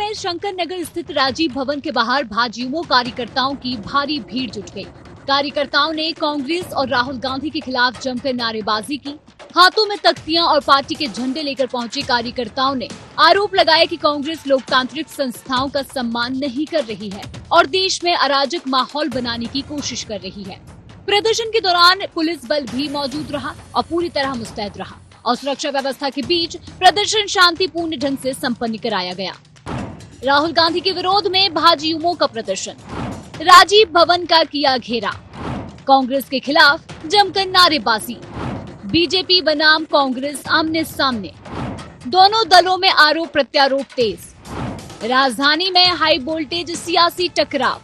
में शंकर नगर स्थित राजीव भवन के बाहर भाजयुमो कार्यकर्ताओं की भारी भीड़ जुट गई। कार्यकर्ताओं ने कांग्रेस और राहुल गांधी के खिलाफ जमकर नारेबाजी की। हाथों में तख्तियां और पार्टी के झंडे लेकर पहुंचे कार्यकर्ताओं ने आरोप लगाया कि कांग्रेस लोकतांत्रिक संस्थाओं का सम्मान नहीं कर रही है और देश में अराजक माहौल बनाने की कोशिश कर रही है। प्रदर्शन के दौरान पुलिस बल भी मौजूद रहा और पूरी तरह मुस्तैद रहा और सुरक्षा व्यवस्था के बीच प्रदर्शन शांतिपूर्ण ढंग से संपन्न कराया गया। राहुल गांधी के विरोध में भाजयुमो का प्रदर्शन, राजीव भवन का किया घेरा, कांग्रेस के खिलाफ जमकर नारेबाजी, बीजेपी बनाम कांग्रेस आमने सामने, दोनों दलों में आरोप प्रत्यारोप तेज, राजधानी में हाई वोल्टेज सियासी टकराव।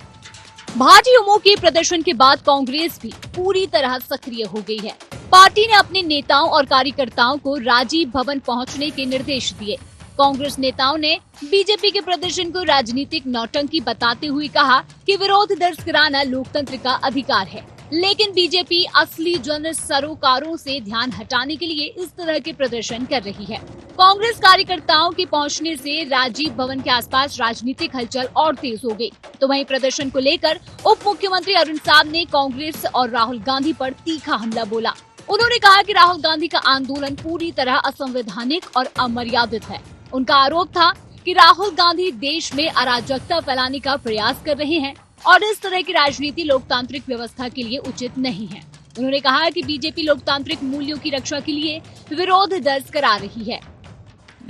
भाजयुमो के प्रदर्शन के बाद कांग्रेस भी पूरी तरह सक्रिय हो गई है। पार्टी ने अपने नेताओं और कार्यकर्ताओं को राजीव भवन पहुंचने के निर्देश दिए। कांग्रेस नेताओं ने बीजेपी के प्रदर्शन को राजनीतिक नौटंकी बताते हुए कहा कि विरोध दर्ज कराना लोकतंत्र का अधिकार है, लेकिन बीजेपी असली जन सरोकारों से ध्यान हटाने के लिए इस तरह के प्रदर्शन कर रही है। कांग्रेस कार्यकर्ताओं के पहुंचने से राजीव भवन के आसपास राजनीतिक हलचल और तेज हो गई। तो वहीं प्रदर्शन को लेकर उप मुख्यमंत्री अरुण साहब ने कांग्रेस और राहुल गांधी पर तीखा हमला बोला। उन्होंने कहा कि राहुल गांधी का आंदोलन पूरी तरह असंवैधानिक और अमर्यादित है। उनका आरोप था कि राहुल गांधी देश में अराजकता फैलाने का प्रयास कर रहे हैं और इस तरह की राजनीति लोकतांत्रिक व्यवस्था के लिए उचित नहीं है। उन्होंने कहा कि बीजेपी लोकतांत्रिक मूल्यों की रक्षा के लिए विरोध दर्ज करा रही है।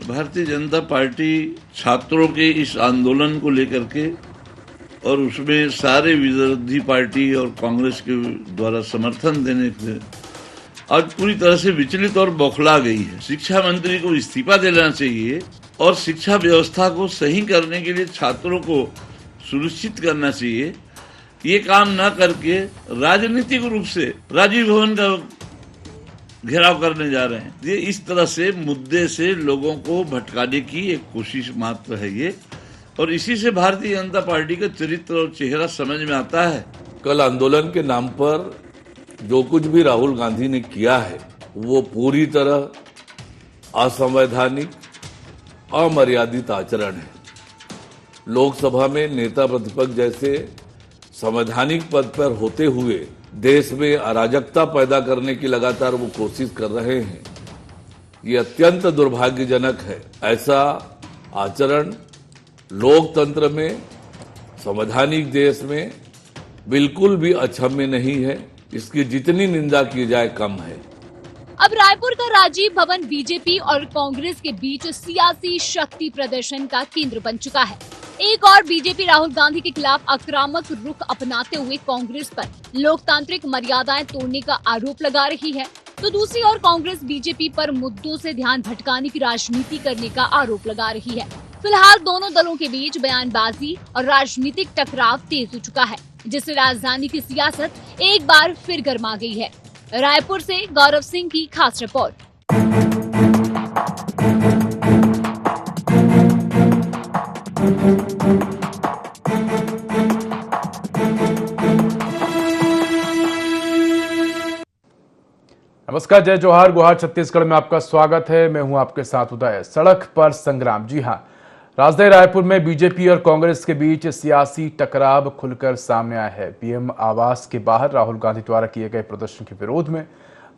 भारतीय जनता पार्टी छात्रों के इस आंदोलन को लेकर के और उसमें सारे विरोधी पार्टी और कांग्रेस के द्वारा समर्थन देने से आज पूरी तरह से विचलित और बौखला गई है। शिक्षा मंत्री को इस्तीफा देना चाहिए और शिक्षा व्यवस्था को सही करने के लिए छात्रों को सुनिश्चित करना चाहिए। ये काम न करके राजनीतिक रूप से राजीव भवन का घेराव करने जा रहे हैं। ये इस तरह से मुद्दे से लोगों को भटकाने की एक कोशिश मात्र है ये, और इसी से भारतीय जनता पार्टी का चरित्र और चेहरा समझ में आता है। कल आंदोलन के नाम पर जो कुछ भी राहुल गांधी ने किया है वो पूरी तरह असंवैधानिक, अमर्यादित आचरण है। लोकसभा में नेता प्रतिपक्ष जैसे संवैधानिक पद पर होते हुए देश में अराजकता पैदा करने की लगातार वो कोशिश कर रहे हैं। ये अत्यंत दुर्भाग्यजनक है। ऐसा आचरण लोकतंत्र में, संवैधानिक देश में बिल्कुल भी अक्षम्य नहीं है। इसकी जितनी निंदा की जाए कम है। अब रायपुर का राजीव भवन बीजेपी और कांग्रेस के बीच सियासी शक्ति प्रदर्शन का केंद्र बन चुका है। एक और बीजेपी राहुल गांधी के खिलाफ आक्रामक रुख अपनाते हुए कांग्रेस पर लोकतांत्रिक मर्यादाएं तोड़ने का आरोप लगा रही है, तो दूसरी ओर कांग्रेस बीजेपी पर मुद्दों से ध्यान भटकाने की राजनीति करने का आरोप लगा रही है। फिलहाल दोनों दलों के बीच बयानबाजी और राजनीतिक टकराव तेज हो चुका है, जिससे राजधानी की सियासत एक बार फिर गर्मा गई है। रायपुर से गौरव सिंह की खास रिपोर्ट। नमस्कार, जय जोहार, गुहार छत्तीसगढ़ में आपका स्वागत है। मैं हूं आपके साथ उदय। सड़क पर संग्राम। जी हां, राजधानी रायपुर में बीजेपी और कांग्रेस के बीच सियासी टकराव खुलकर सामने आया है। पीएम आवास के बाहर राहुल गांधी द्वारा किए गए प्रदर्शन के विरोध में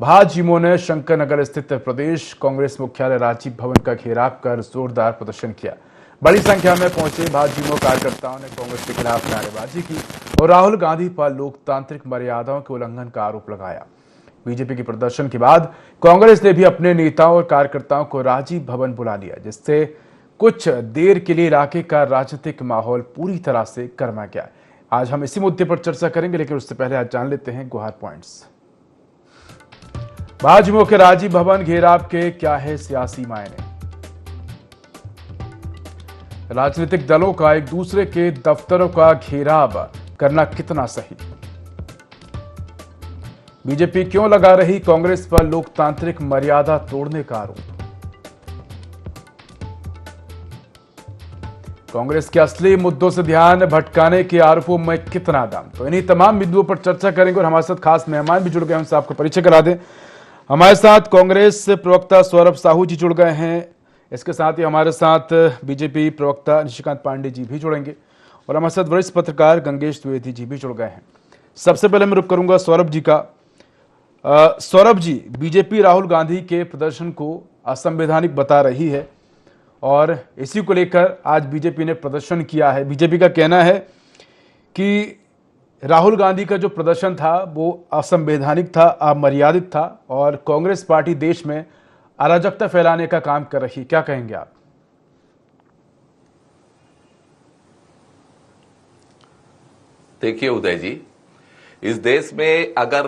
भाजयुमो ने शंकर नगर स्थित प्रदेश कांग्रेस मुख्यालय राजीव भवन का घेराव कर जोरदार प्रदर्शन किया। बड़ी संख्या में पहुंचे भाजयुमो कार्यकर्ताओं ने कांग्रेस के खिलाफ नारेबाजी की और राहुल गांधी पर लोकतांत्रिक मर्यादाओं के उल्लंघन का आरोप लगाया। बीजेपी के प्रदर्शन के बाद कांग्रेस ने भी अपने नेताओं और कार्यकर्ताओं को राजीव भवन बुला लिया, जिससे कुछ देर के लिए इलाके का राजनीतिक माहौल पूरी तरह से गर्मा गया। आज हम इसी मुद्दे पर चर्चा करेंगे, लेकिन उससे पहले आज जान लेते हैं गुहार पॉइंट्स। भाजयुमो के राजीव भवन घेराव के क्या है सियासी मायने? राजनीतिक दलों का एक दूसरे के दफ्तरों का घेराव करना कितना सही? बीजेपी क्यों लगा रही कांग्रेस पर लोकतांत्रिक मर्यादा तोड़ने का आरोप? कांग्रेस के असली मुद्दों से ध्यान भटकाने के आरोपों में कितना दम? तो इन्हीं तमाम बिंदुओं पर चर्चा करेंगे और हमारे साथ खास मेहमान भी जुड़ गए हैं। उनसे आपको परिचय करा दें। हमारे साथ कांग्रेस प्रवक्ता सौरभ साहू जी जुड़ गए हैं। इसके साथ ही हमारे साथ बीजेपी प्रवक्ता निशिकांत पांडे जी भी जुड़ेंगे और हमारे साथ वरिष्ठ पत्रकार गंगेश द्विवेदी जी भी जुड़ गए हैं। सबसे पहले मैं रुक करूंगा सौरभ जी का। सौरभ जी, बीजेपी राहुल गांधी के प्रदर्शन को असंवैधानिक बता रही है और इसी को लेकर आज बीजेपी ने प्रदर्शन किया है। बीजेपी का कहना है कि राहुल गांधी का जो प्रदर्शन था वो असंवैधानिक था, अमर्यादित था और कांग्रेस पार्टी देश में अराजकता फैलाने का काम कर रही है। क्या कहेंगे आप? देखिए उदय जी, इस देश में अगर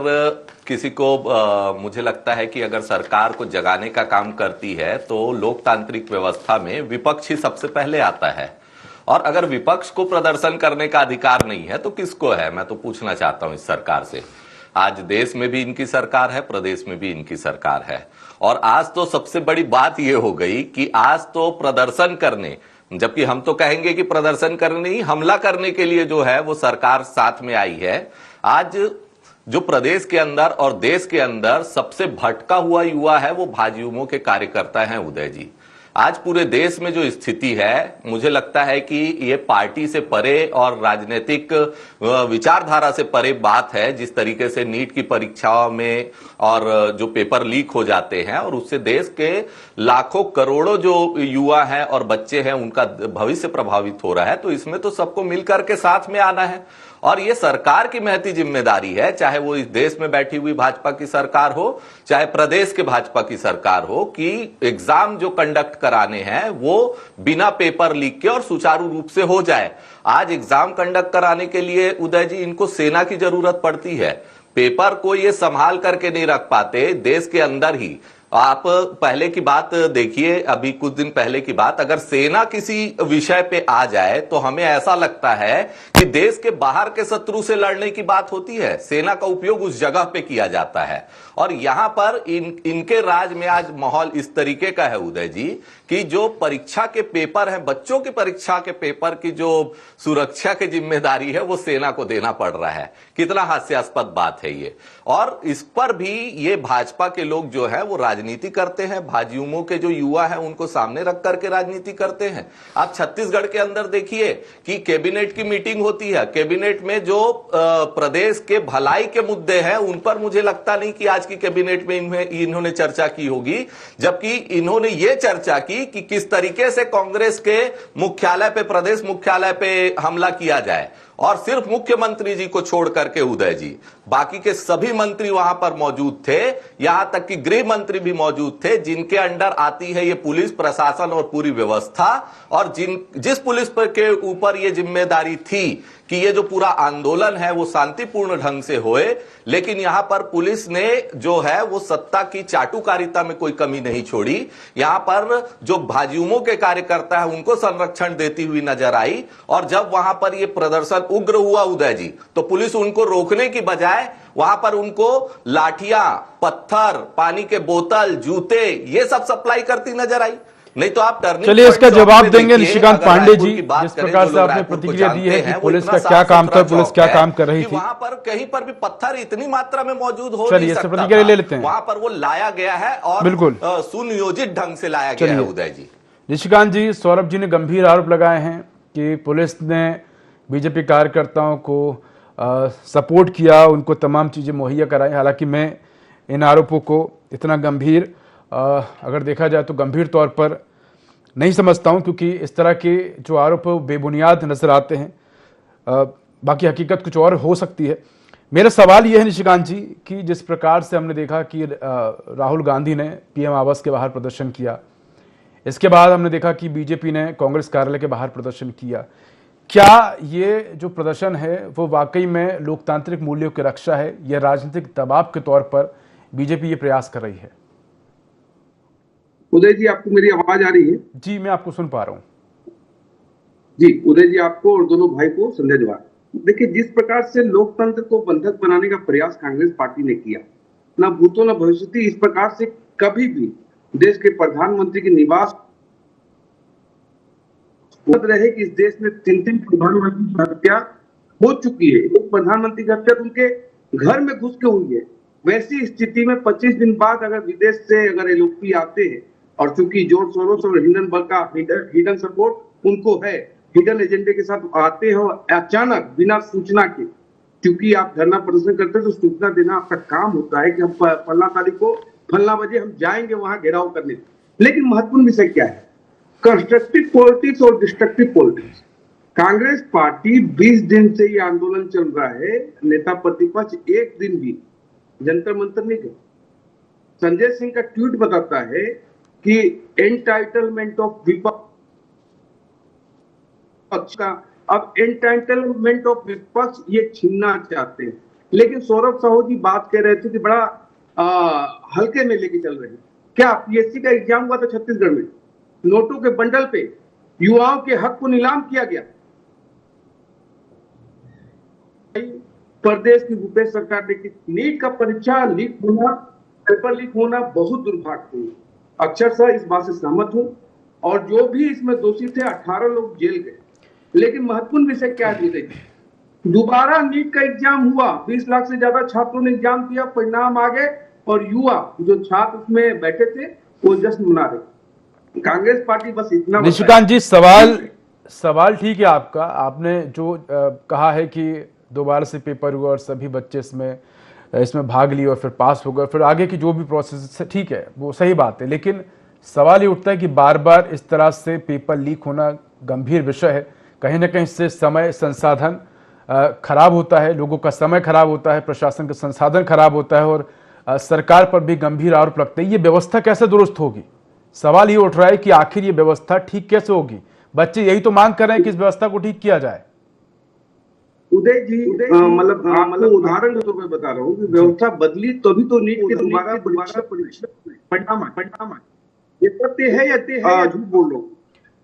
किसी को मुझे लगता है कि अगर सरकार को जगाने का काम करती है तो लोकतांत्रिक व्यवस्था में विपक्ष ही सबसे पहले आता है। और अगर विपक्ष को प्रदर्शन करने का अधिकार नहीं है तो किसको है? मैं तो पूछना चाहता हूं इस सरकार से। आज देश में भी इनकी सरकार है, प्रदेश में भी इनकी सरकार है, और आज तो सबसे बड़ी बात यह हो गई कि आज तो प्रदर्शन करने, जबकि हम तो कहेंगे कि प्रदर्शन करने नहीं, हमला करने के लिए जो है वो सरकार साथ में आई है। आज जो प्रदेश के अंदर और देश के अंदर सबसे भटका हुआ युवा है वो भाजयुमो के कार्यकर्ता हैं उदय जी। आज पूरे देश में जो स्थिति है, मुझे लगता है कि ये पार्टी से परे और राजनीतिक विचारधारा से परे बात है। जिस तरीके से नीट की परीक्षाओं में और जो पेपर लीक हो जाते हैं और उससे देश के लाखों करोड़ों जो युवा हैं और बच्चे हैं उनका भविष्य प्रभावित हो रहा है, तो इसमें तो सबको मिलकर के साथ में आना है। और ये सरकार की महती जिम्मेदारी है, चाहे वो इस देश में बैठी हुई भाजपा की सरकार हो, चाहे प्रदेश के भाजपा की सरकार हो, कि एग्जाम जो कंडक्ट कराने हैं वो बिना पेपर लीक के और सुचारू रूप से हो जाए। आज एग्जाम कंडक्ट कराने के लिए उदय जी इनको सेना की जरूरत पड़ती है। पेपर को ये संभाल करके नहीं रख पाते देश के अंदर ही। आप पहले की बात देखिए, अभी कुछ दिन पहले की बात, अगर सेना किसी विषय पे आ जाए तो हमें ऐसा लगता है कि देश के बाहर के शत्रु से लड़ने की बात होती है। सेना का उपयोग उस जगह पे किया जाता है। और यहां पर इनके राज में आज माहौल इस तरीके का है उदय जी कि जो परीक्षा के पेपर है, बच्चों की परीक्षा के पेपर की जो सुरक्षा की जिम्मेदारी है वो सेना को देना पड़ रहा है। कितना हास्यास्पद बात है ये। और इस पर भी ये भाजपा के लोग जो है वो राजनीति करते हैं। भाजयुमो के जो युवा है उनको सामने रख करके राजनीति करते हैं। आप छत्तीसगढ़ के अंदर देखिए कि कैबिनेट की मीटिंग होती है, कैबिनेट में जो प्रदेश के भलाई के मुद्दे हैं उन पर मुझे लगता नहीं कि आज की कैबिनेट में इन्होंने चर्चा की होगी, जबकि इन्होंने ये चर्चा की कि किस तरीके से कांग्रेस के मुख्यालय पे, प्रदेश मुख्यालय पे हमला किया जाए। और सिर्फ मुख्यमंत्री जी को छोड़ करके उदय जी बाकी के सभी मंत्री वहां पर मौजूद थे, यहां तक कि गृह मंत्री भी मौजूद थे, जिनके अंडर आती है ये पुलिस प्रशासन और पूरी व्यवस्था। और जिस पुलिस पर के ऊपर ये जिम्मेदारी थी कि ये जो पूरा आंदोलन है वो शांतिपूर्ण ढंग से होए, लेकिन यहां पर पुलिस ने जो है वो सत्ता की चाटुकारिता में कोई कमी नहीं छोड़ी। यहां पर जो भाजयुमो के कार्यकर्ता है उनको संरक्षण देती हुई नजर आई। और जब वहां पर ये प्रदर्शन उग्र हुआ उदय जी, तो पुलिस उनको रोकने की बजाय वहां पर उनको लाठियां, पत्थर, पानी के बोतल, जूते ये सब सप्लाई करती नजर आई। नहीं तो आप डरने, चलिए इसका जवाब देंगे निशिकांत पांडे जी। जिस प्रकार से आपने प्रतिक्रिया दी है कि पुलिस का क्या काम था, पुलिस क्या काम कर रही थी, वहां पर कहीं पर भी पत्थर इतनी मात्रा में मौजूद हो नहीं सकता, प्रतिक्रिया ले लेते हैं। वहां पर वो लाया गया है और बिल्कुल सुनियोजित ढंग से लाया गया है उदय जी। निशिकांत जी, सौरभ जी ने गंभीर आरोप लगाए हैं कि पुलिस ने बीजेपी कार्यकर्ताओं को सपोर्ट किया, उनको तमाम चीजें मुहैया कराई। हालांकि मैं इन आरोपों को इतना गंभीर, अगर देखा जाए तो गंभीर तौर पर नहीं समझता हूं, क्योंकि इस तरह के जो आरोप बेबुनियाद नजर आते हैं। बाकी हकीकत कुछ और हो सकती है। मेरा सवाल यह है निशिकांत जी कि जिस प्रकार से हमने देखा कि राहुल गांधी ने पीएम आवास के बाहर प्रदर्शन किया, इसके बाद हमने देखा कि बीजेपी ने कांग्रेस कार्यालय के बाहर प्रदर्शन किया, क्या ये जो प्रदर्शन है वो वाकई में लोकतांत्रिक मूल्यों की रक्षा है या राजनीतिक दबाव के तौर पर बीजेपी ये प्रयास कर रही है? उदय जी, आपको मेरी आवाज आ रही है? जी, मैं आपको सुन पा रहा हूं। जी, उदय जी, आपको और दोनों भाई को संध्या जवाहर। देखिए, जिस प्रकार से लोकतंत्र को बंधक बनाने का प्रयास कांग्रेस पार्टी ने किया, ना भूतो न भविष्यति, इस प्रकार से कभी भी देश के प्रधानमंत्री के निवास रहे कि इस देश में 3 प्रधानमंत्री की हत्या हो चुकी है। एक प्रधानमंत्री की हत्या उनके घर में घुस के हुई है। वैसी स्थिति में 25 दिन बाद अगर विदेश से अगर एलओपी आते हैं और चूंकि जॉर्ज सोरोस और हिंडनबर्ग का हिडन सपोर्ट उनको है, हिडन एजेंडे के साथ आते हैं और अचानक बिना सूचना के, क्योंकि आप धरना प्रदर्शन करते हैं तो सूचना देना आपका काम होता है कि हम फलना तारीख को फलना बजे हम जाएंगे वहां घेराव करने। लेकिन महत्वपूर्ण विषय क्या है? कंस्ट्रक्टिव पॉलिटिक्स और डिस्ट्रक्टिव पॉलिटिक्स। कांग्रेस पार्टी 20 दिन से ये आंदोलन चल रहा है, नेता प्रतिपक्ष एक दिन भी जंतर मंतर नहीं गए। संजय सिंह का ट्वीट बताता है कि एंटाइटलमेंट ऑफ विपक्ष का, अब एंटाइटलमेंट ऑफ विपक्ष ये छीनना चाहते हैं। लेकिन सौरभ साहू जी बात कह रहे थे कि बड़ा हल्के में लेके चल रहे हैं। क्या पीएससी का एग्जाम हुआ था छत्तीसगढ़ में, नोटों के बंडल पे युवाओं के हक को नीलाम किया गया। प्रदेश की भूपेश सरकार ने की नीट का परीक्षा लीक होना, पेपर लीक होना बहुत दुर्भाग्यपूर्ण। अक्षरशः इस बात से सहमत हूं, और जो भी इसमें दोषी थे 18 लोग जेल गए। लेकिन महत्वपूर्ण विषय क्या है? दोबारा नीट का एग्जाम हुआ, 20 लाख से ज्यादा छात्रों ने एग्जाम दिया, परिणाम आ गए और युवा जो छात्र उसमें बैठे थे वो जश्न मना रहे। कांग्रेस पार्टी बस इतना। निशिकांत जी, सवाल ठीक है आपका। आपने जो कहा है कि दोबारा से पेपर हुआ और सभी बच्चे इसमें भाग लिए और फिर पास हो गए, फिर आगे की जो भी प्रोसेस, ठीक है, वो सही बात है। लेकिन सवाल ये उठता है कि बार बार इस तरह से पेपर लीक होना गंभीर विषय है। कहीं ना कहीं इससे समय संसाधन खराब होता है, लोगों का समय खराब होता है, प्रशासन का संसाधन खराब होता है और सरकार पर भी गंभीर आरोप लगते हैं। ये व्यवस्था कैसे दुरुस्त होगी? सवाल ये उठ रहा है कि आखिर ये व्यवस्था ठीक कैसे होगी? बच्चे यही तो मांग कर रहे हैं कि इस व्यवस्था को ठीक किया जाए। उदय जी, मतलब उदाहरण के तौर पर बता रहा हूँ कि व्यवस्था बदली तभी तो नीट के दोबारा परीक्षा परिणाम आए। ये सत्य है या झूठ बोल रहा हूँ?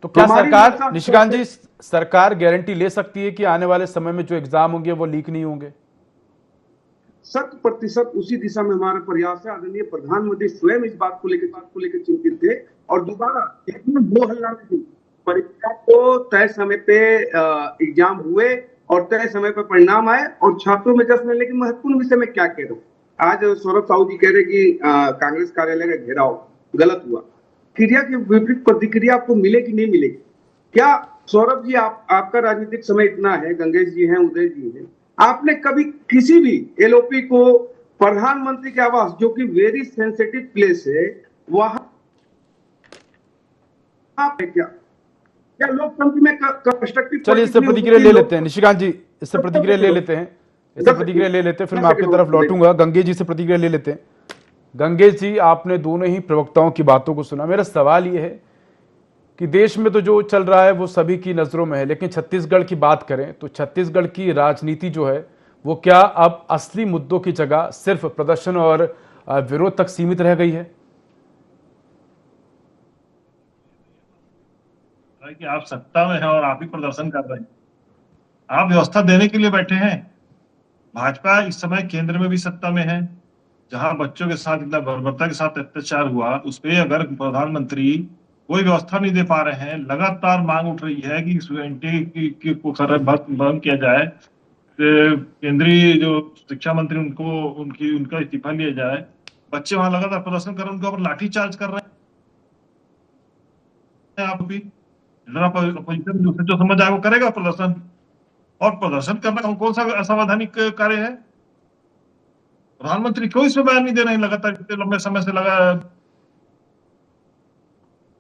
तो क्या सरकार, निशिकांत जी, सरकार गारंटी ले सकती है कि आने वाले समय में जो एग्जाम होंगे वो लीक नहीं होंगे? 100% उसी दिशा में हमारा प्रयास है। आदरणीय प्रधानमंत्री स्वयं इस बात को लेकर चिंतित थे और दोबारा वो हल्ला नहीं, परीक्षा को तय समय पे एग्जाम हुए और तय समय पर परिणाम आए और छात्रों में जश्न। लेकिन महत्वपूर्ण विषय में क्या कह रहा हूँ, आज सौरभ साहू जी कह रहे कि कांग्रेस कार्यालय का घेराव गलत हुआ। क्रिया की विपरीत प्रतिक्रिया आपको मिलेगी नहीं मिलेगी? क्या सौरभ जी, आपका राजनीतिक समय इतना है, गंगेश जी हैं, उदय जी हैं, आपने कभी किसी भी एलओपी को प्रधानमंत्री के आवास, जो कि वेरी सेंसिटिव प्लेस है, वहां क्या लोकतंत्र में कंस्ट्रक्टिव? चलिए इससे प्रतिक्रिया ले लेते हैं निशिकांत जी, इससे प्रतिक्रिया ले लेते हैं, फिर मैं आपकी तरफ लौटूंगा। गंगेश जी से प्रतिक्रिया ले लेते हैं। गंगेश जी, आपने दोनों ही प्रवक्ताओं की बातों को सुना। मेरा सवाल ये है कि देश में तो जो चल रहा है वो सभी की नजरों में है, लेकिन छत्तीसगढ़ की बात करें तो छत्तीसगढ़ की राजनीति जो है वो क्या अब असली मुद्दों की जगह सिर्फ प्रदर्शन और विरोध तक सीमित रह गई है? कि आप सत्ता में हैं और आप ही प्रदर्शन कर रहे हैं, आप व्यवस्था देने के लिए बैठे हैं। भाजपा इस समय केंद्र में भी सत्ता में है, जहां बच्चों के साथ इतना बर्बरता के साथ अत्याचार हुआ, उस पर अगर प्रधानमंत्री कोई व्यवस्था नहीं दे पा रहे हैं, लगातार मांग उठ रही है कि एनटी को भंग किया जाए, केंद्रीय जो शिक्षा मंत्री उनका इस्तीफा लिया जाए, बच्चे वहां लगातार प्रदर्शन कर रहे हैं, उनके ऊपर लाठीचार्ज कर रहे हैं। आप भी अपोजिशन जो समझ आए वो करेगा प्रदर्शन, और प्रदर्शन करना कौन सा असंवैधानिक कार्य है? प्रधानमंत्री क्यों इसमें बयान नहीं दे रहे हैं? लगातार इतने लंबे समय से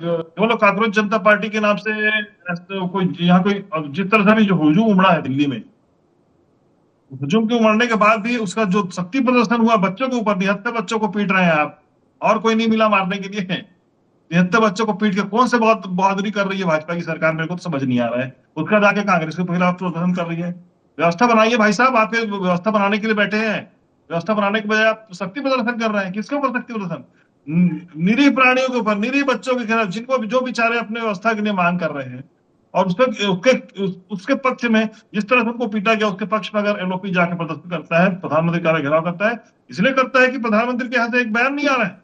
वो लोग कांग्रेस जनता पार्टी के नाम से कोई जिस तरह से भी जो हुजूम उमड़ा है दिल्ली में, हुजूम के उमड़ने के बाद भी उसका जो शक्ति प्रदर्शन हुआ बच्चों के ऊपर, 73 बच्चों को पीट रहे हैं आप, और कोई नहीं मिला मारने के लिए। 73 बच्चों को पीट के कौन से बहुत बहादुरी कर रही है भाजपा की सरकार? मेरे को तो समझ नहीं आ रहा है। उसका जाके कांग्रेस के खिलाफ प्रदर्शन कर रही है। व्यवस्था बनाइए भाई साहब, आप व्यवस्था बनाने के लिए बैठे हैं, व्यवस्था बनाने के बजाय आप शक्ति प्रदर्शन कर रहे हैं। किसके ऊपर शक्ति प्रदर्शन? निरीह प्राणियों के ऊपर, निरीह बच्चों के खिलाफ, जिनको जो बेचारे अपने व्यवस्था के लिए मांग कर रहे हैं, और उसके पक्ष में जिस तरह से उनको पीटा गया, उसके पक्ष में अगर एलओपी जाके प्रदर्शन करता है, प्रधानमंत्री कार्य घेराव करता है, इसलिए करता है कि प्रधानमंत्री के यहाँ से एक बयान नहीं आ रहा है,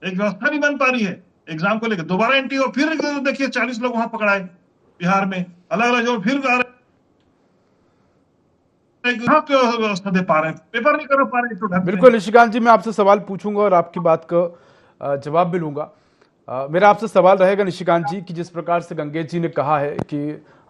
एक व्यवस्था नहीं बन पा रही है एग्जाम को लेकर। दोबारा एनटी और फिर देखिए 40 लोग वहां पकड़ाए बिहार में, अलग अलग जो फिर आ रहे, व्यवस्था दे पा रहे हैं, पेपर नहीं कर पा रहे। तो बिल्कुल निशिकांत जी, मैं आपसे सवाल पूछूंगा और आपकी बात का जवाब भी लूंगा। मेरा आपसे सवाल रहेगा निशिकांत जी कि जिस प्रकार से गंगेश जी ने कहा है कि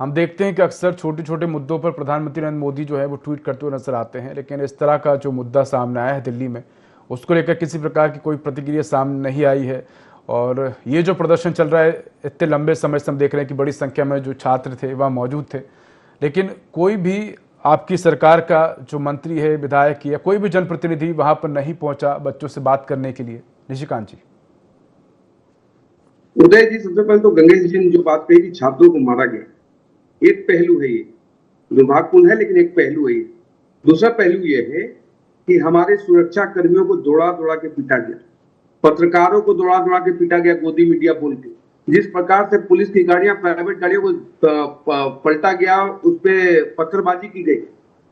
हम देखते हैं कि अक्सर छोटे छोटे मुद्दों पर प्रधानमंत्री नरेंद्र मोदी जो है वो ट्वीट करते हुए नजर आते हैं, लेकिन इस तरह का जो मुद्दा सामने आया है दिल्ली में, उसको लेकर किसी प्रकार की कोई प्रतिक्रिया सामने नहीं आई है। और ये जो प्रदर्शन चल रहा है इतने लंबे समय से हम देख रहे हैं कि बड़ी संख्या में जो छात्र थे वह मौजूद थे, लेकिन कोई भी आपकी सरकार का जो मंत्री है, विधायक या कोई भी जनप्रतिनिधि वहां पर नहीं पहुंचा बच्चों से बात करने के लिए। निशिकांत जी। उदय जी, सबसे पहले तो गंगेश जी ने जो बात कही कि छात्रों को मारा गया, एक पहलू है, ये दुर्भाग्यपूर्ण है लेकिन एक पहलू है ये। दूसरा पहलू ये है कि हमारे सुरक्षा कर्मियों को दौड़ा दौड़ा के पीटा गया, पत्रकारों को दौड़ा दौड़ा के पीटा गया गोदी मीडिया बोल के। जिस प्रकार से पुलिस की गाड़ियां, प्राइवेट गाड़ियों को पलटा गया, उस पर पत्थरबाजी की गई,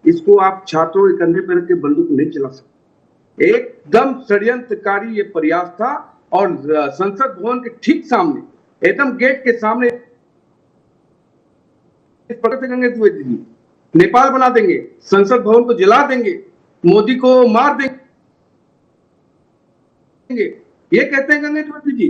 इसको आप छात्रों के कंधे पर रख के बंदूक नहीं चला सकते। एकदम षड्यंत्रकारी ये प्रयास था। और संसद भवन के ठीक सामने, एकदम गेट के सामने, इस प्रकार से गंगेश जी नेपाल बना देंगे, संसद भवन को जला देंगे, मोदी को मार देंगे, ये कहते हैं गंगेश जी।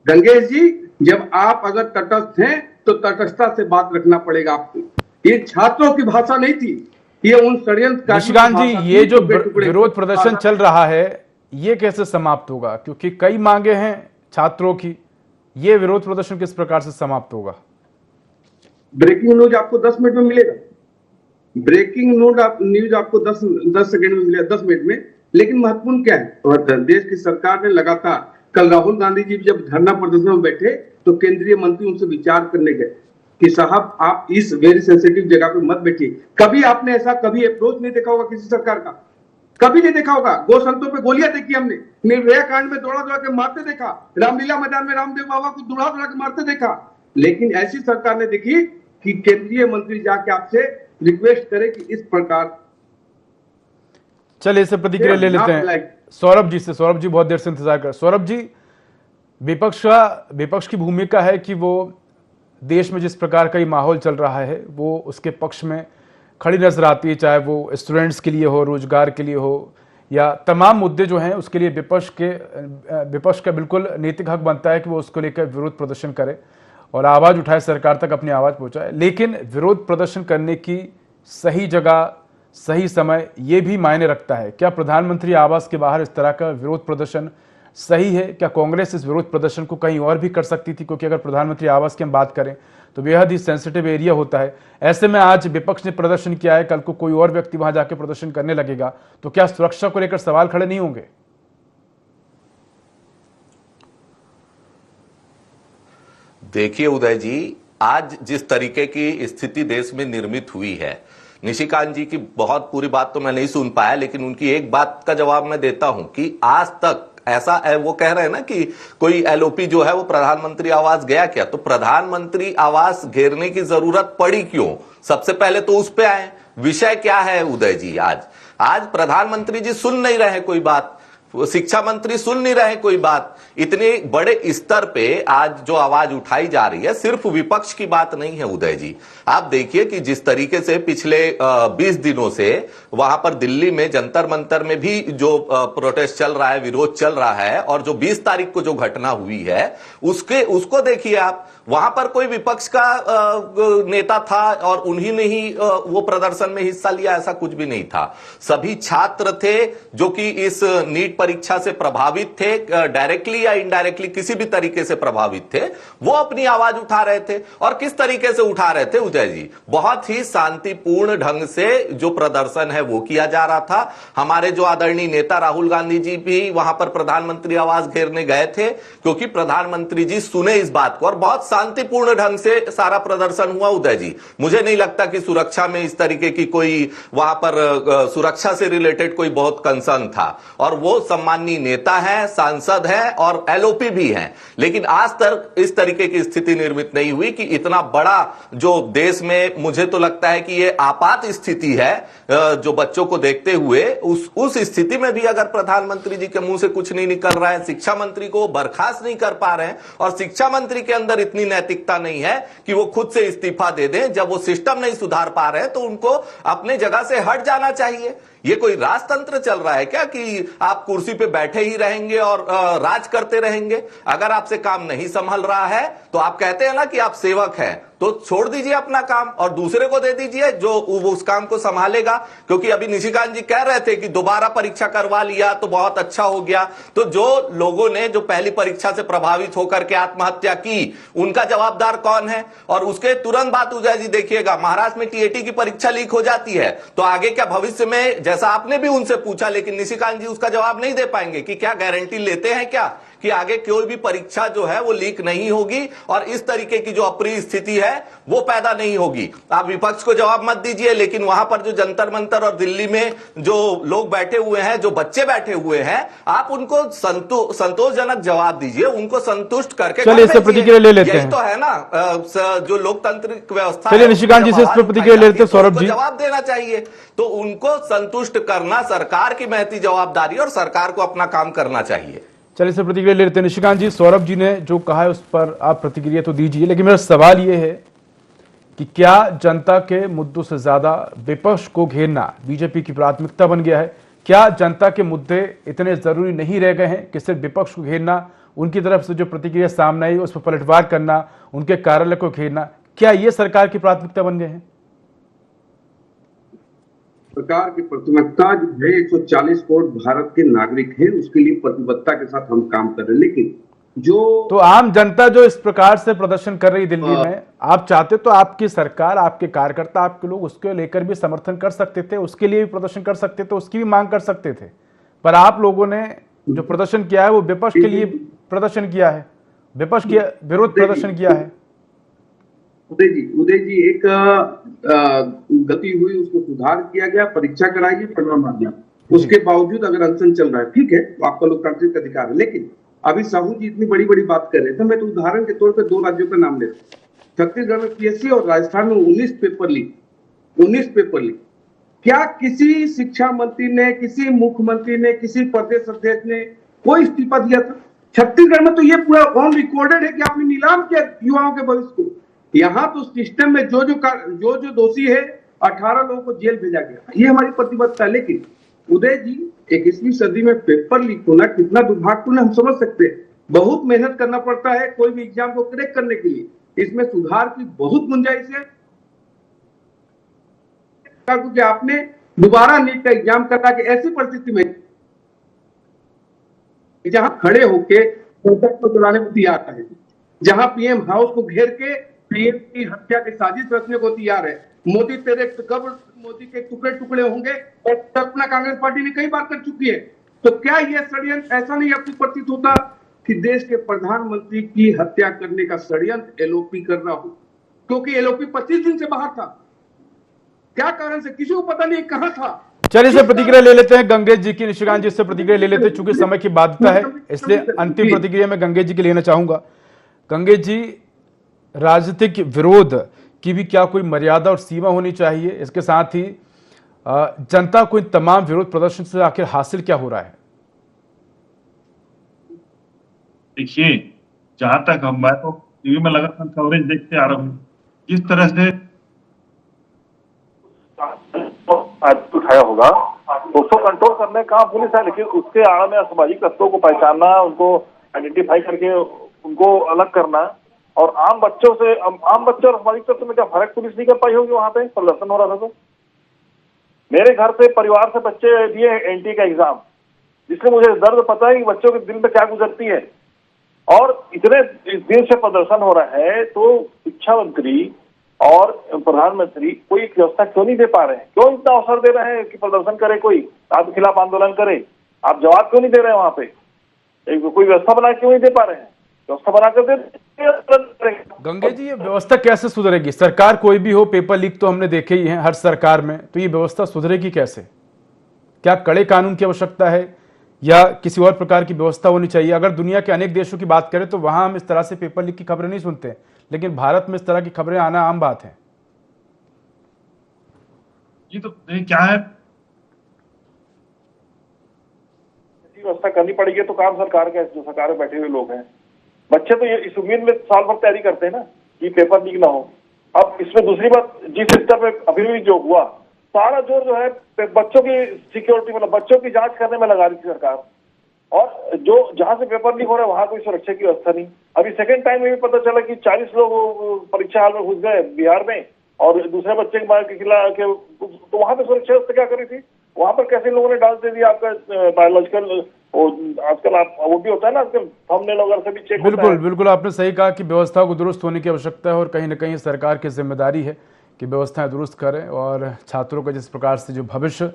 गंगेश जी, जब आप अगर तटस्थ हैं तो तटस्थता से बात रखना पड़ेगा आपको। ये छात्रों की भाषा नहीं थी, ये उन षड्यंत्रकारियों की भाषा थी। जी, ये जो विरोध प्रदर्शन चल रहा है ये कैसे समाप्त होगा, क्योंकि कई मांगे हैं छात्रों की, ये विरोध प्रदर्शन किस प्रकार से समाप्त होगा? ब्रेकिंग न्यूज आपको 10 मिनट में मिलेगा, ब्रेकिंग न्यूज आपको 10 सेकंड में मिलेगा, 10 मिनट में। लेकिन महत्वपूर्ण क्या है, और देश की सरकार ने लगातार, कल राहुल गांधी जी जब धरना प्रदर्शन में बैठे तो केंद्रीय मंत्री उनसे विचार करने गए कि साहब आप इस वेरी सेंसिटिव जगह पे मत बैठिए। कभी आपने ऐसा कभी अप्रोच नहीं देखा होगा किसी सरकार का, कभी नहीं देखा होगा। गो संतों पे गोलियां देखी हमने, निर्भया कांड में दौड़ा दौड़ा के मारते देखा, रामलीला मैदान में रामदेव बाबा को दौड़ा दौड़ा के मारते देखा। लेकिन ऐसी सरकार ने देखी कि केंद्रीय मंत्री जाके आपसे रिक्वेस्ट करे कि इस प्रकार। चलिए, इसे प्रतिक्रिया ले लेते हैं सौरभ जी से। सौरभ जी बहुत देर से इंतजार कर। सौरभ जी, विपक्ष की भूमिका है कि वो देश में जिस प्रकार का ये माहौल चल रहा है वो उसके पक्ष में खड़ी नजर आती है, चाहे वो स्टूडेंट्स के लिए हो, रोजगार के लिए हो, या तमाम मुद्दे जो हैं उसके लिए विपक्ष का बिल्कुल नैतिक हक बनता है कि वो उसको लेकर विरोध प्रदर्शन करे और आवाज उठाए, सरकार तक अपनी आवाज पहुंचाए। लेकिन विरोध प्रदर्शन करने की सही जगह, सही समय, ये भी मायने रखता है। क्या प्रधानमंत्री आवास के बाहर इस तरह का विरोध प्रदर्शन सही है? क्या कांग्रेस इस विरोध प्रदर्शन को कहीं और भी कर सकती थी? क्योंकि अगर प्रधानमंत्री आवास की हम बात करें तो बेहद ही सेंसिटिव एरिया होता है। ऐसे में आज विपक्ष ने प्रदर्शन किया है, कल को कोई और व्यक्ति वहां जाके प्रदर्शन करने लगेगा तो क्या सुरक्षा को लेकर सवाल खड़े नहीं होंगे? देखिए उदय जी, आज जिस तरीके की स्थिति देश में निर्मित हुई है, निशिकांत जी की बहुत पूरी बात तो मैं नहीं सुन पाया, लेकिन उनकी एक बात का जवाब मैं देता हूं कि आज तक ऐसा है, वो कह रहे हैं ना कि कोई एलओपी जो है वो प्रधानमंत्री आवास गया क्या, तो प्रधानमंत्री आवास घेरने की जरूरत पड़ी क्यों? सबसे पहले तो उस पे आए, विषय क्या है उदय जी? आज प्रधानमंत्री जी सुन नहीं रहे कोई बात, शिक्षा मंत्री सुन नहीं रहे कोई बात। इतने बड़े स्तर पे आज जो आवाज उठाई जा रही है सिर्फ विपक्ष की बात नहीं है उदय जी। आप देखिए कि जिस तरीके से पिछले 20 दिनों से वहां पर दिल्ली में जंतर मंतर में भी जो प्रोटेस्ट चल रहा है, विरोध चल रहा है, और जो 20 तारीख को जो घटना हुई है उसको देखिए आप, वहां पर कोई विपक्ष का नेता था और उन्हीं ने ही वो प्रदर्शन में हिस्सा लिया, ऐसा कुछ भी नहीं था। सभी छात्र थे जो कि इस नीट परीक्षा से प्रभावित थे, डायरेक्टली या इनडायरेक्टली किसी भी तरीके से प्रभावित थे, वो अपनी आवाज उठा रहे थे। और किस तरीके से उठा रहे थे उदय जी? बहुत ही शांतिपूर्ण ढंग से जो प्रदर्शन है वो किया जा रहा था। हमारे जो आदरणीय नेता राहुल गांधी जी भी वहां पर प्रधानमंत्री आवास घेरने गए थे, क्योंकि प्रधानमंत्री जी सुने इस बात को, और बहुत शांतिपूर्ण ढंग से सारा प्रदर्शन हुआ उदय जी। मुझे नहीं लगता कि सुरक्षा में इस तरीके की कोई वहां पर सुरक्षा से रिलेटेड कोई बहुत कंसर्न था, और वो सम्माननीय नेता है, सांसद है और एलओपी भी हैं। लेकिन आज तक इस तरीके की स्थिति निर्मित नहीं हुई कि इतना बड़ा जो देश में, मुझे तो लगता है कि ये आपात स्थिति है जो बच्चों को देखते हुए, उस स्थिति में भी अगर प्रधानमंत्री जी के मुंह से कुछ नहीं निकल रहा है, शिक्षा मंत्री को बर्खास्त नहीं कर पा रहे हैं, और शिक्षा मंत्री के अंदर इतनी नैतिकता नहीं है कि वो खुद से इस्तीफा दे दें। जब वो सिस्टम नहीं सुधार पा रहे हैं तो उनको अपने जगह से हट जाना चाहिए। ये कोई राजतंत्र चल रहा है क्या कि आप कुर्सी पे बैठे ही रहेंगे और राज करते रहेंगे? अगर आपसे काम नहीं संभल रहा है तो आप कहते हैं ना कि आप सेवक हैं, तो छोड़ दीजिए अपना काम और दूसरे को दे दीजिए जो उस काम को संभालेगा। क्योंकि अभी निशिकांत जी कह रहे थे कि दोबारा परीक्षा करवा लिया तो बहुत अच्छा हो गया। तो जो लोगों ने जो पहली परीक्षा से प्रभावित होकर के आत्महत्या की, उनका जवाबदार कौन है? और उसके तुरंत बाद उदय जी देखिएगा, महाराष्ट्र में टीएटी की परीक्षा लीक हो जाती है तो आगे क्या भविष्य में, जैसा आपने भी उनसे पूछा लेकिन निशिकांत जी उसका जवाब नहीं दे पाएंगे कि क्या गारंटी लेते हैं क्या कि आगे कोई भी परीक्षा जो है वो लीक नहीं होगी और इस तरीके की जो अप्रिय स्थिति है वो पैदा नहीं होगी। आप विपक्ष को जवाब मत दीजिए, लेकिन वहां पर जो जंतर मंतर और दिल्ली में जो लोग बैठे हुए हैं, जो बच्चे बैठे हुए हैं, आप उनको संतोषजनक जवाब दीजिए, उनको संतुष्ट करके चलिए इससे प्रतिक्रिया ले लेते हैं। यही तो है ना जो लोकतांत्रिक व्यवस्था। चलिए निशिकांत जी से इस पर प्रतिक्रिया ले लेते हैं। सौरभ जी, जवाब देना चाहिए तो उनको संतुष्ट करना सरकार की महती जवाबदारी और सरकार को अपना काम करना चाहिए। चलिए इस पर प्रतिक्रिया ले लेते हैं। निशिकांत जी, सौरभ जी ने जो कहा है उस पर आप प्रतिक्रिया तो दीजिए, लेकिन मेरा सवाल ये है कि क्या जनता के मुद्दों से ज्यादा विपक्ष को घेरना बीजेपी की प्राथमिकता बन गया है? क्या जनता के मुद्दे इतने जरूरी नहीं रह गए हैं कि सिर्फ विपक्ष को घेरना, उनकी तरफ से जो प्रतिक्रिया सामने आई उस पर पलटवार करना, उनके कार्यालय को घेरना, क्या ये सरकार की प्राथमिकता बन गए हैं? सरकार की प्राथमिकता जो है 140 करोड़ भारत के नागरिक हैं, उसके लिए प्रतिबद्धता के साथ हम काम कर रहे हैं। लेकिन जो तो आम जनता जो इस प्रकार से प्रदर्शन कर रही दिल्ली में, आप चाहते तो आपकी सरकार, आपके कार्यकर्ता, आपके लोग उसके लेकर भी समर्थन कर सकते थे, उसके लिए भी प्रदर्शन कर सकते थे, उसकी भी मांग कर सकते थे। पर आप लोगों ने जो प्रदर्शन किया है वो विपक्ष के लिए प्रदर्शन किया है, विपक्ष के विरोध प्रदर्शन किया है। उदय जी एक गलती हुई, उसको सुधार किया गया, परीक्षा कराई गई, परिणाम आ गया। उसके बावजूद अगर अनशन चल रहा है, ठीक है, तो आपका लोकतांत्रिक अधिकार है। लेकिन अभी साहू जी इतनी बड़ी बड़ी बात कर रहे थे, मैं तो उदाहरण के तौर पे 2 राज्यों का नाम ले रहा हूं। छत्तीसगढ़ में पीएससी और राजस्थान में 19 पेपर लीक। क्या किसी शिक्षा मंत्री ने, किसी मुख्यमंत्री ने, किसी प्रदेश अध्यक्ष ने कोई इस्तीफा दिया था? छत्तीसगढ़ में तो ये पूरा ऑन रिकॉर्डेड है कि आपने नीलाम किया युवाओं के भविष्य को। यहाँ तो सिस्टम में जो दोषी है 18 लोगों को जेल भेजा गया। ये हमारी प्रतिबद्धता है। लेकिन उदय जी 21वीं सदी में पेपर लीक होना कितना दुर्भाग्यपूर्ण हम समझ सकते हैं। बहुत मेहनत करना पड़ता है कोई भी एग्जाम को क्रैक करने के लिए। इसमें सुधार की बहुत गुंजाइश है, क्योंकि आपने दोबारा नीट का एग्जाम करा के ऐसी परिस्थिति में जहां खड़े होके संसद को चलाने को तैयार है, जहां पीएम हाउस को घेर के पीएम की हत्या की साजिश रचने को तैयार है। मोदी तेरे कब्र, मोदी के टुकड़े टुकड़े होंगे और कल्पना कांग्रेस पार्टी ने कई बार कर चुकी है। तो क्या यह षड्यंत्र ऐसा नहीं आपको प्रतीत होता कि देश के प्रधानमंत्री की हत्या करने का षड्यंत्र एलओपी कर रहा हो? क्योंकि एलओपी 25 दिन से बाहर था। क्या कारण से किसी को पता नहीं कहां था। चलिए से प्रतिक्रिया ले लेते हैं गंगेश जी की। निशिकांत जी से प्रतिक्रिया ले लेते हैं, चूंकि समय की बाध्यता है इसलिए अंतिम प्रतिक्रिया मैं गंगेश जी की लेना चाहूंगा। गंगेश जी, राजनीतिक विरोध की भी क्या कोई मर्यादा और सीमा होनी चाहिए? इसके साथ ही जनता को इन तमाम विरोध प्रदर्शन से आखिर हासिल क्या हो रहा है? देखिए, जहां तक मैं तो टीवी में लगातार कवरेज देखते आ रहा हूँ, जिस तरह से आज उठाया होगा उसको कंट्रोल करने का पुलिस है, लेकिन उसके आड़ में असामाजिक तत्वों को पहचानना, उनको आइडेंटिफाई करके उनको अलग करना और आम बच्चों और असामाजिक तत्व में क्या फर्क पुलिस नहीं कर पाई होगी? वहां पे प्रदर्शन हो रहा था तो मेरे घर से परिवार से बच्चे दिए एनटी का एग्जाम, इसलिए मुझे दर्द पता है कि बच्चों के दिल में क्या गुजरती है। और इतने दिन से प्रदर्शन हो रहा है तो शिक्षा मंत्री और प्रधानमंत्री कोई व्यवस्था क्यों नहीं दे पा रहे हैं? क्यों इतना अवसर दे रहे हैं कि प्रदर्शन करे, कोई आपके खिलाफ आंदोलन करे? आप जवाब क्यों नहीं दे रहे हैं? वहां पे कोई व्यवस्था बना क्यों नहीं दे पा रहे हैं? व्यवस्था बनाकर दे। गंगे जी, ये व्यवस्था कैसे सुधरेगी? सरकार कोई भी हो, पेपर लीक तो हमने देखे ही हैं हर सरकार में, तो ये व्यवस्था सुधरेगी कैसे? क्या कड़े कानून की आवश्यकता है या किसी और प्रकार की व्यवस्था होनी चाहिए? अगर दुनिया के अनेक देशों की बात करें तो वहां हम इस तरह से पेपर लीक की खबरें नहीं सुनते, लेकिन भारत में इस तरह की खबरें आना आम बात है। ये तो क्या है, व्यवस्था करनी पड़ेगी तो काम सरकार का, जो सरकार में बैठे हुए लोग हैं बच्चे तो ये इस उम्मीद में साल भर तैयारी करते हैं ना कि पेपर लीक ना हो। अब इसमें दूसरी बात, जिस स्तर पे अभी भी जो हुआ, सारा जोर जो है बच्चों की सिक्योरिटी, मतलब बच्चों की जांच करने में लगा रही थी सरकार, और जो जहां से पेपर लीक हो रहा है वहां कोई सुरक्षा की व्यवस्था नहीं। अभी सेकंड टाइम में भी पता चला कि 40 लोग परीक्षा हाल में घुस गए बिहार में, और दूसरे बच्चे के खिलाफ, तो वहां पे सुरक्षा व्यवस्था क्या करी थी? वहां पर कैसे लोगों ने डाल दे दिया आपका बायोलॉजिकल, आजकल आप वो भी होता है ना, आजकल थंबनेल वगैरह से भी चेक होता है। बिल्कुल आपने सही कहा कि व्यवस्था को दुरुस्त होने की आवश्यकता है और कहीं ना कहीं सरकार की जिम्मेदारी है कि व्यवस्थाएं दुरुस्त करें, और छात्रों का जिस प्रकार से जो भविष्य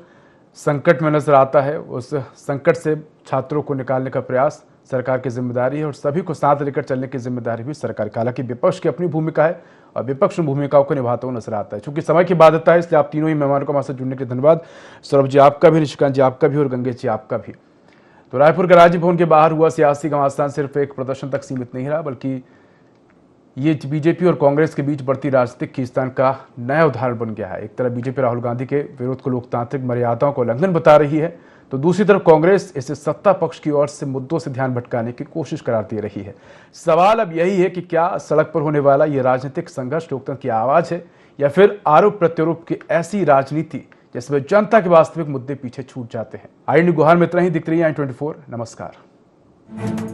संकट में नजर आता है उस संकट से छात्रों को निकालने का प्रयास सरकार की जिम्मेदारी है, और सभी को साथ लेकर चलने की जिम्मेदारी भी सरकार की। हालांकि विपक्ष की अपनी भूमिका है और विपक्ष भूमिकाओं को निभाता हुआ नजर आता है। चूंकि समय की बाध्यता है इसलिए आप तीनों ही मेहमानों को हमारे साथ जुड़ने के लिए धन्यवाद। सौरभ जी आपका भी, निशिकांत जी आपका भी, और गंगेश जी आपका भी। तो रायपुर के राजीव भवन के बाहर हुआ सियासी घमासान सिर्फ एक प्रदर्शन तक सीमित नहीं रहा, बल्कि ये बीजेपी और कांग्रेस के बीच बढ़ती राजनीतिक खींचतान का नया उदाहरण बन गया है। एक तरफ बीजेपी राहुल गांधी के विरोध को लोकतांत्रिक मर्यादाओं को उल्लंघन बता रही है, तो दूसरी तरफ कांग्रेस इसे सत्ता पक्ष की ओर से मुद्दों से ध्यान भटकाने की कोशिश करार दे रही है। सवाल अब यही है कि क्या सड़क पर होने वाला ये राजनीतिक संघर्ष लोकतंत्र की आवाज है, या फिर आरोप प्रत्यारोप की ऐसी राजनीति जिसमें जनता के वास्तविक मुद्दे पीछे छूट जाते हैं। आई गुहार में इतना ही। दिख रही है i24। नमस्कार।